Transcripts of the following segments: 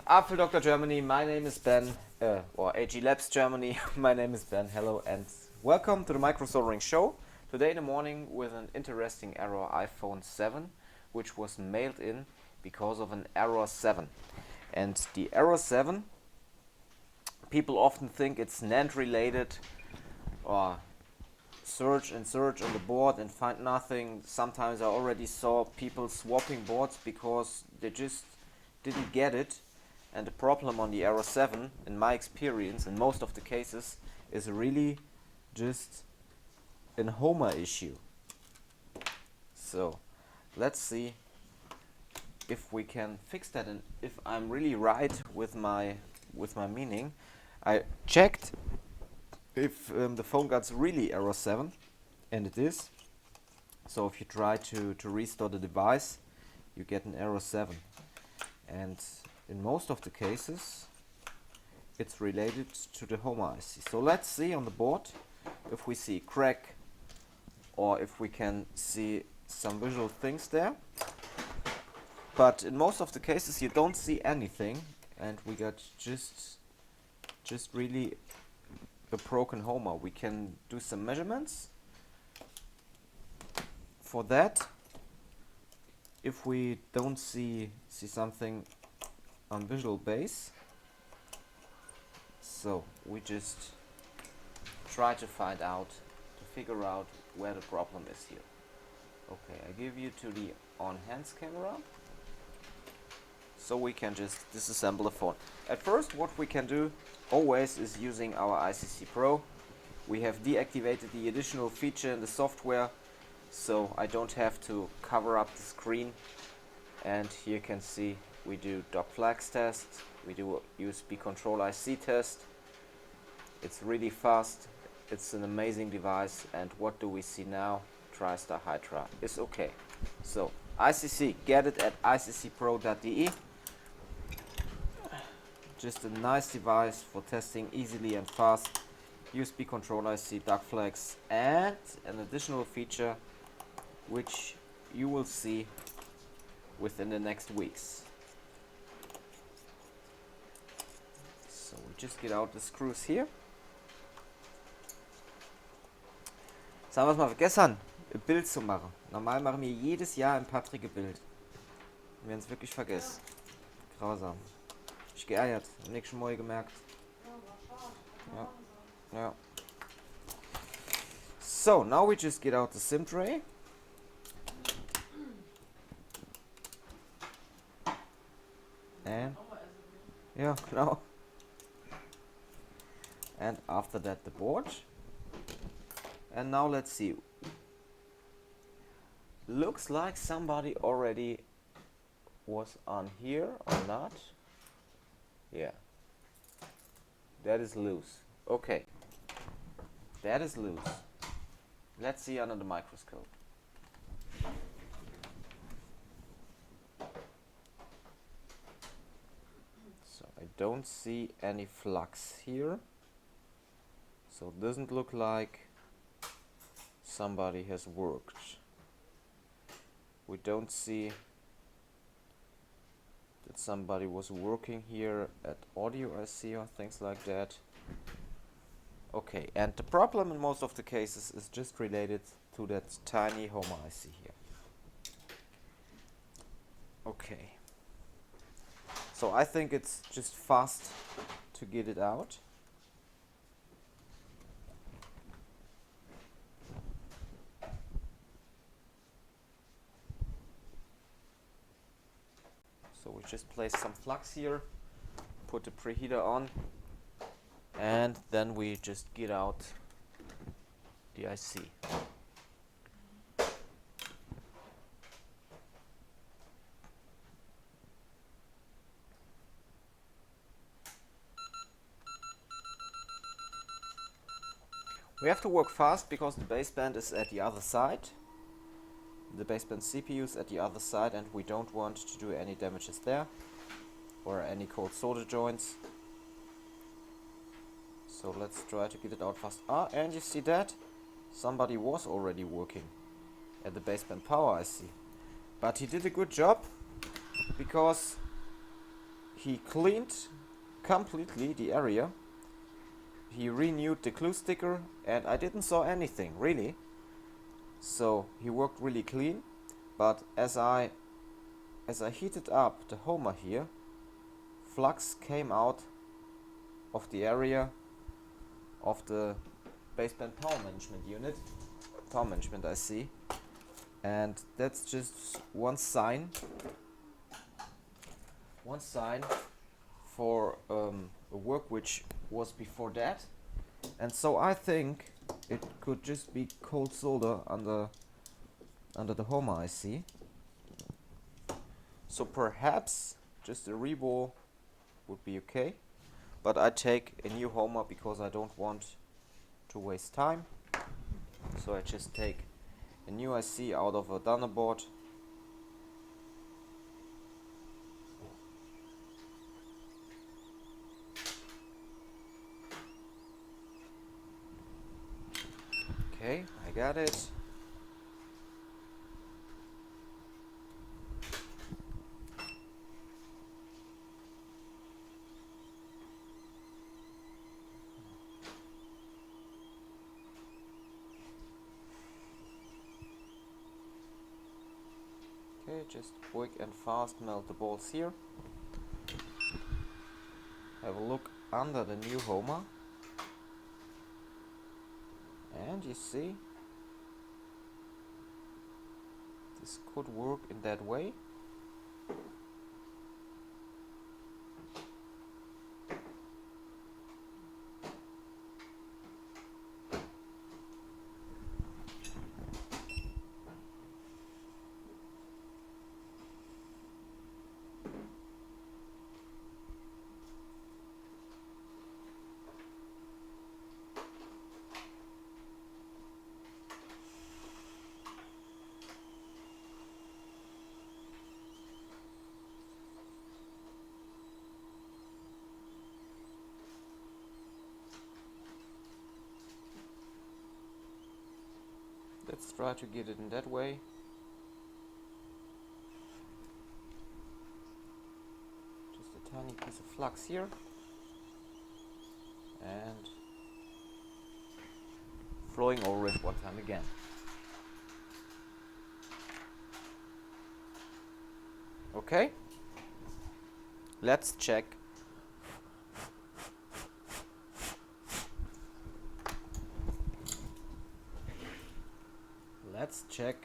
Apfel Dr. Germany, my name is Ben, or AG Labs Germany, my name is Ben, hello and welcome to the micro soldering show. Today in the morning with an interesting error iPhone 7, which was mailed in because of an error 7. And the error 7, people often think it's NAND related, or search on the board and find nothing. Sometimes I already saw people swapping boards because they just didn't get it. And the problem on the error 7, in my experience, in most of the cases, is really just an Homer issue. So let's see if we can fix that and if I'm really right with my meaning. I checked if the phone got really error 7, and it is. So if you try to restore the device, you get an error 7. And in most of the cases, it's related to the Homer IC. So let's see on the board if we see crack or if we can see some visual things there. But in most of the cases you don't see anything, and we got just really a broken Homer. We can do some measurements for that. If we don't see something on visual base, so we just try to figure out where the problem is here. Okay, I give you to the on hands camera so we can just disassemble the phone. At first, what we can do always is using our ICC Pro. We have deactivated the additional feature in the software, so I don't have to cover up the screen. And here you can see we do dock flags test, we do a USB control IC test. It's really fast, it's an amazing device, and what do we see now? TriStar Hydra is okay. So ICC, get it at iccpro.de. Just a nice device for testing easily and fast. USB control IC, dock flags, and an additional feature which you will see within the next weeks. So we just get out the screws here. Jetzt haben wir es mal vergessen, ein Bild zu machen. Normal machen wir jedes Jahr ein Patrick ein Bild. Wir haben es wirklich vergessen. Grausam. Ich geärgert, am nächsten Mal gemerkt. Ja. So, now we just get out the SIM tray. And yeah, genau. And after that the board. And now let's see. Looks like somebody already was on here or not. Yeah. That is loose. Okay. That is loose. Let's see under the microscope. So I don't see any flux here. So it doesn't look like somebody has worked. We don't see that somebody was working here at audio IC or things like that. Okay, and the problem in most of the cases is just related to that tiny Homer IC here. Okay. So I think it's just fast to get it out. So we just place some flux here, put the preheater on, and then we just get out the IC. We have to work fast because the baseband is at the other side. The baseband CPU is at the other side, and we don't want to do any damages there or any cold solder joints. So let's try to get it out fast. Ah, and you see that? Somebody was already working at the baseband power IC. But he did a good job because he cleaned completely the area. He renewed the glue sticker and I didn't saw anything really. So he worked really clean, but as I heated up the Homer here, flux came out of the area of the baseband power management unit, power management IC, and that's just one sign for a work which was before that. And so I think it could just be cold solder under the Homer IC. So perhaps just a rebore would be okay, but I take a new Homer because I don't want to waste time. So I just take a new IC out of a donor board. Okay, I got it. Okay, just quick and fast melt the bolts here. Have a look under the new Homer. And you see, this could work in that way. Let's try to get it in that way. Just a tiny piece of flux here. And flowing over it one time again. Okay. Let's check. Let's check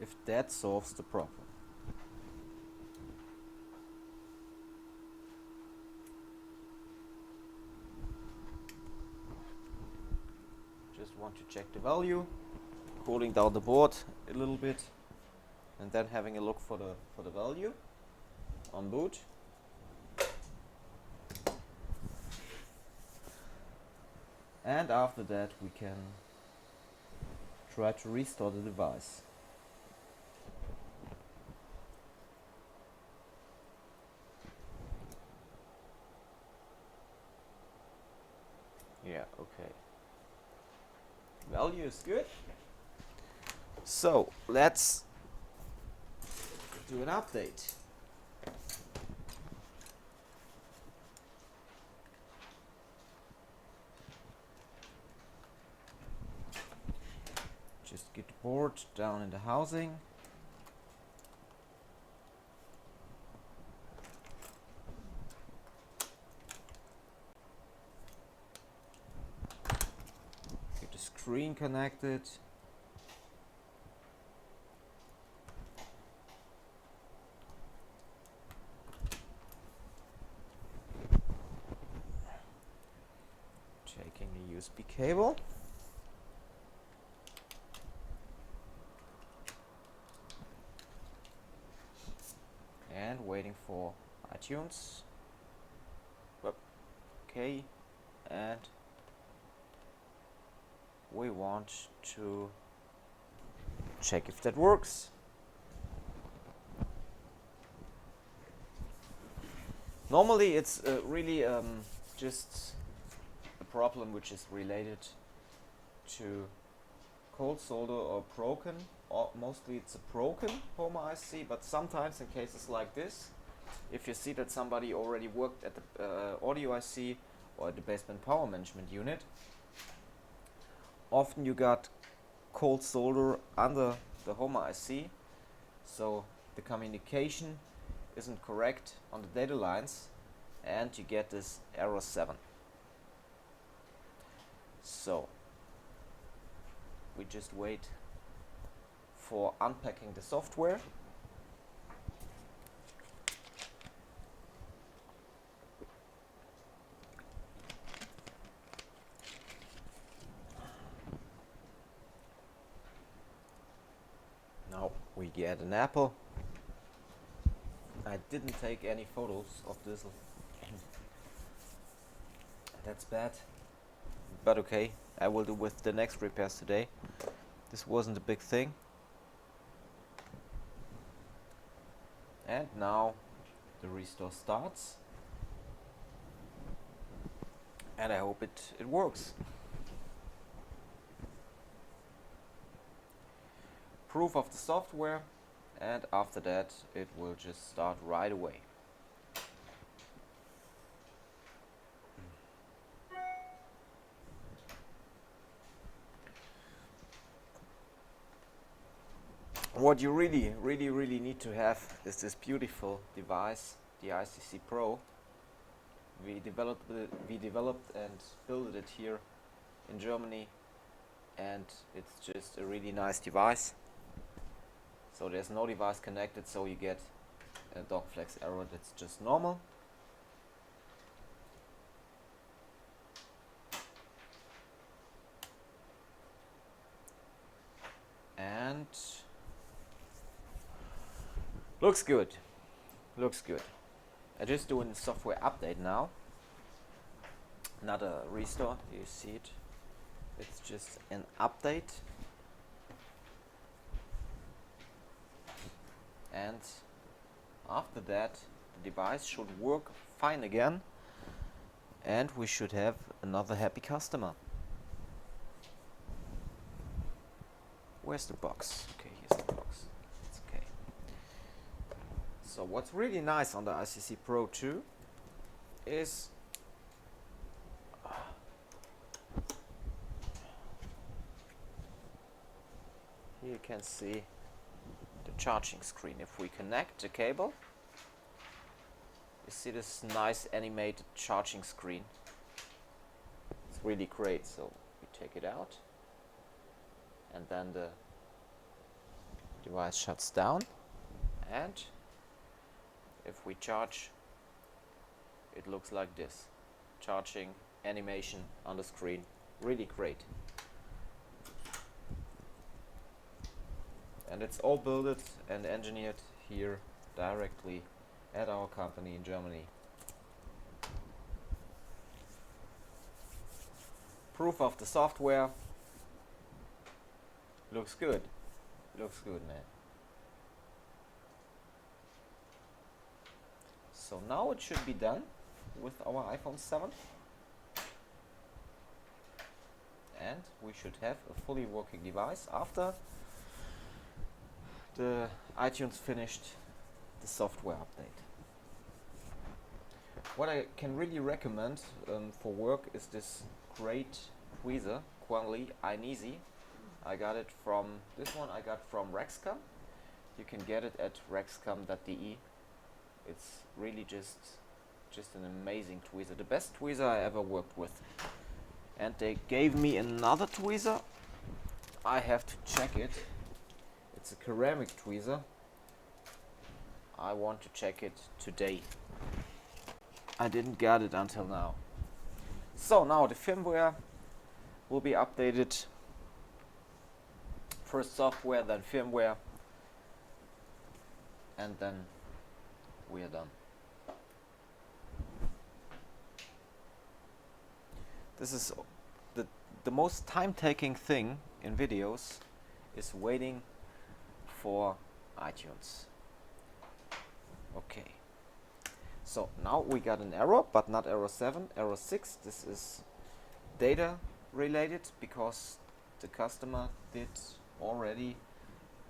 if that solves the problem. Just want to check the value, cooling down the board a little bit, and then having a look for the value on boot. And after that we can try to restore the device. Yeah, okay. Value is good. So let's do an update. Just get the board down in the housing. Get the screen connected. Taking the USB cable. And waiting for iTunes. Okay, and we want to check if that works. Normally it's really just a problem which is related to cold solder or broken, or mostly it's a broken Homer IC, but sometimes in cases like this if you see that somebody already worked at the audio IC or at the basement power management unit, often you got cold solder under the Homer IC, so the communication isn't correct on the data lines, and you get this error 7. So we just wait for unpacking the software. Now we get an apple. I didn't take any photos of this. That's bad. But okay, I will do with the next repairs today. This wasn't a big thing. And now the restore starts. And I hope it works. Proof of the software, and after that it will just start right away. What you really need to have is this beautiful device, the ICC Pro. We developed and built it here in Germany, and it's just a really nice device. So there's no device connected, so you get a dogflex error that's just normal. And looks good. Looks good. I'm just doing the software update now. Not a restore, you see it. It's just an update. And after that the device should work fine again, and we should have another happy customer. Where's the box? Okay, here's the box. It's okay. So what's really nice on the ICC Pro 2 is here you can see the charging screen. If we connect the cable, you see this nice animated charging screen. It's really great. So we take it out, and then the device shuts down, and if we charge, it looks like this. Charging animation on the screen. Really great. And it's all built and engineered here directly at our company in Germany. Proof of the software. Looks good. Looks good, man. So now it should be done with our iPhone 7. And we should have a fully working device after the iTunes finished the software update. What I can really recommend for work is this great tweezer, Quanly Easy. I got it from this one. I got from Rexcam. You can get it at rexcam.de. It's really just an amazing tweezer, the best tweezer I ever worked with. And they gave me another tweezer. I have to check it. It's a ceramic tweezer. I want to check it today. I didn't get it until now. So now the firmware will be updated. First software, then firmware, and then we are done. This is the most time-taking thing in videos is waiting for iTunes. Okay. So now we got an error, but not error 7, error 6. This is data related because the customer did already,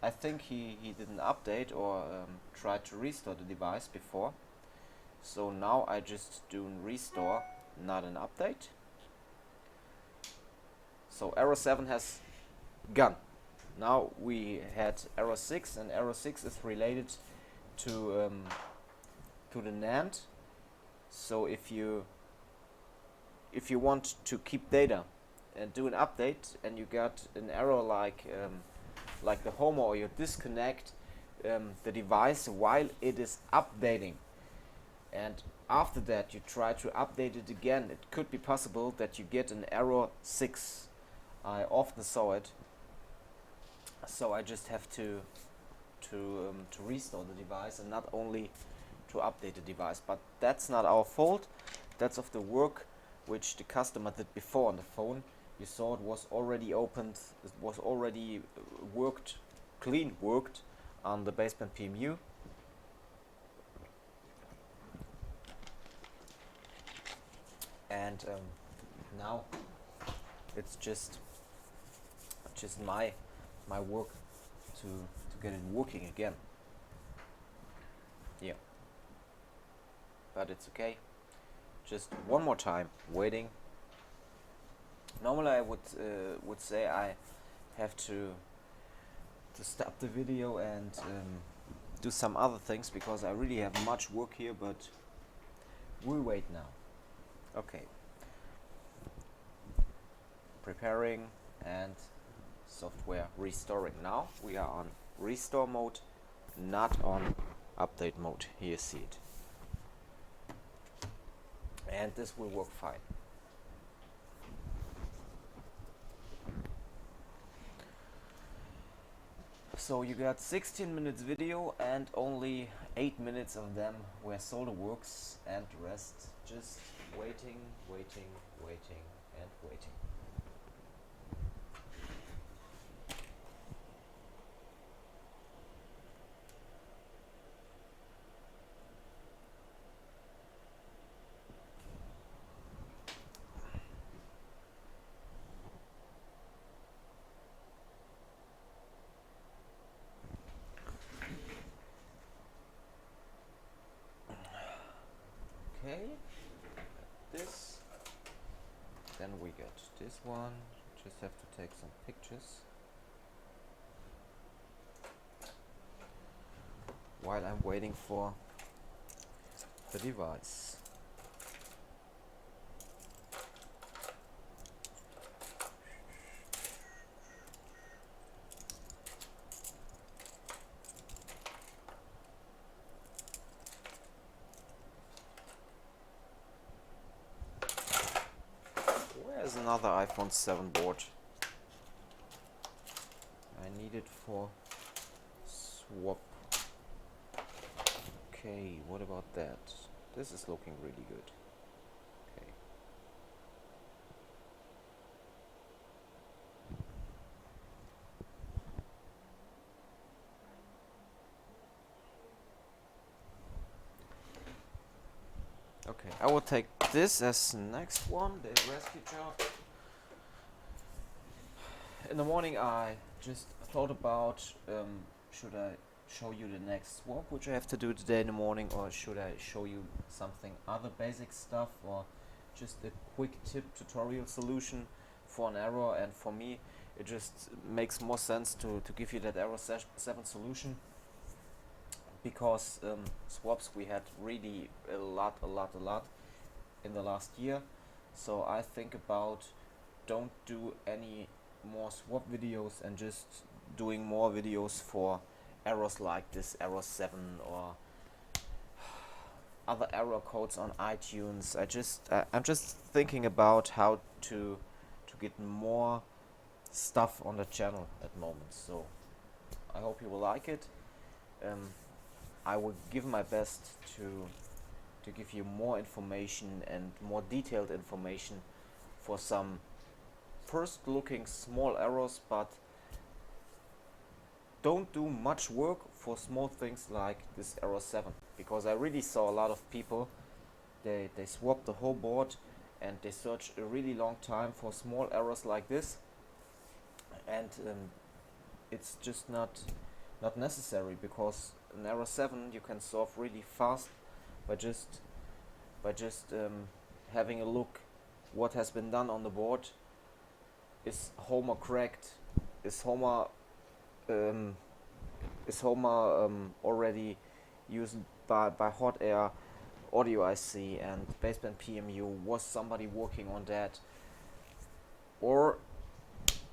I think he didn't update or tried to restore the device before, So now I just do a restore, not an update. So error 7 has gone. Now we had error 6, and error 6 is related to the NAND. So if you want to keep data and do an update, and you got an error like the home, or you disconnect the device while it is updating, and after that you try to update it again, it could be possible that you get an error 6. I often saw it, so I just have to restore the device and not only to update the device. But that's not our fault. That's of the work which the customer did before on the phone. You saw it was already opened, it was already worked on the baseband PMU. And now it's just my work to get it working again. Yeah, but it's okay. Just one more time waiting. Normally I would say I have to stop the video and do some other things, because I really have much work here, but we'll wait now. Okay, preparing and software restoring. Now we are on restore mode, not on update mode. Here you see it, and this will work fine. So you got 16 minutes video, and only 8 minutes of them were SolderWorks, and the rest just waiting, waiting, waiting, and waiting. Okay, this, then we get this one. Just have to take some pictures while I'm waiting for the device. Where's another iPhone 7 board? I need it for swap. Okay, what about that? This is looking really good. Okay. Okay, I will take this as the next one, the rescue job. In the morning I just thought about, should I show you the next swap which I have to do today in the morning, or should I show you something other basic stuff, or just a quick tip tutorial solution for an error. And for me it just makes more sense to give you that error 7 solution, because swaps we had really a lot in the last year. So I think about don't do any more swap videos and just doing more videos for errors like this error 7 or other error codes on iTunes. I'm just thinking about how to get more stuff on the channel at the moment. So I hope you will like it. I will give my best to give you more information and more detailed information for some first looking small errors, but don't do much work for small things like this error 7, because I really saw a lot of people, they swap the whole board and they search a really long time for small errors like this, and it's just not necessary, because an error 7 you can solve really fast by just by just having a look what has been done on the board. Is Homer cracked? Is Homer already used by hot air audio IC and baseband PMU? Was somebody working on that? Or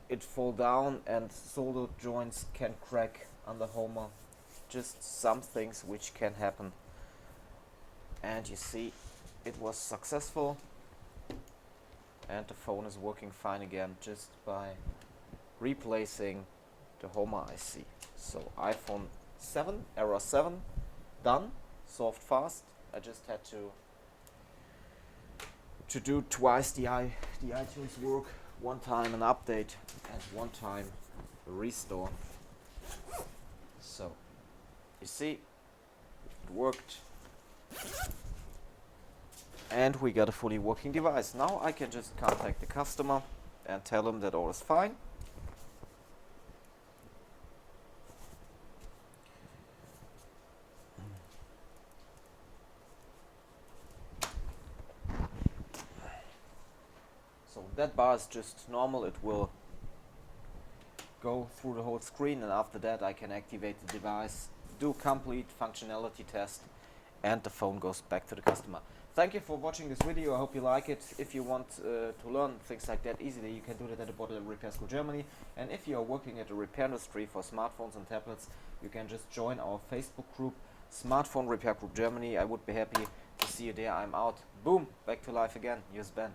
it fall down and solder joints can crack under Homer. Just some things which can happen. And you see it was successful and the phone is working fine again just by replacing the Homer IC. So iPhone 7, error 7, done, solved fast. I just had to do twice the iTunes work, one time an update and one time a restore. So you see it worked and we got a fully working device. Now I can just contact the customer and tell him that all is fine. So that bar is just normal, it will go through the whole screen, and after that I can activate the device, do complete functionality test, and the phone goes back to the customer. Thank you for watching this video, I hope you like it. If you want to learn things like that easily, you can do that at the Bereich Repair School Germany. And if you are working at the repair industry for smartphones and tablets, you can just join our Facebook group, Smartphone Repair Group Germany. I would be happy to see you there. I'm out. Boom, back to life again. Here's Ben.